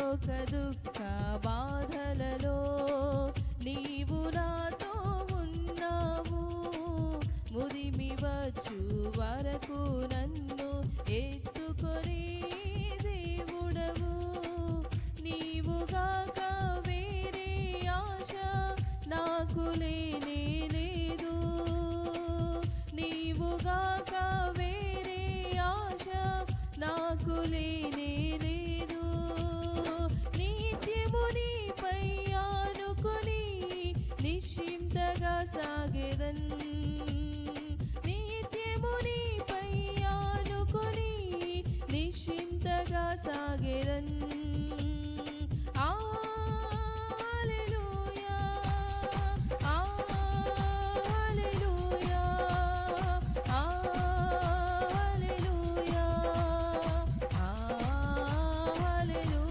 లోక దుఃఖ బాధలలో నీవు నాతో ఉన్నావు. ముదిమి వచ్చు వరకు నన్ను ఎత్తుకొని దేవుడవు. నీవుగాక వేరే ఆశ నాకు లేదు.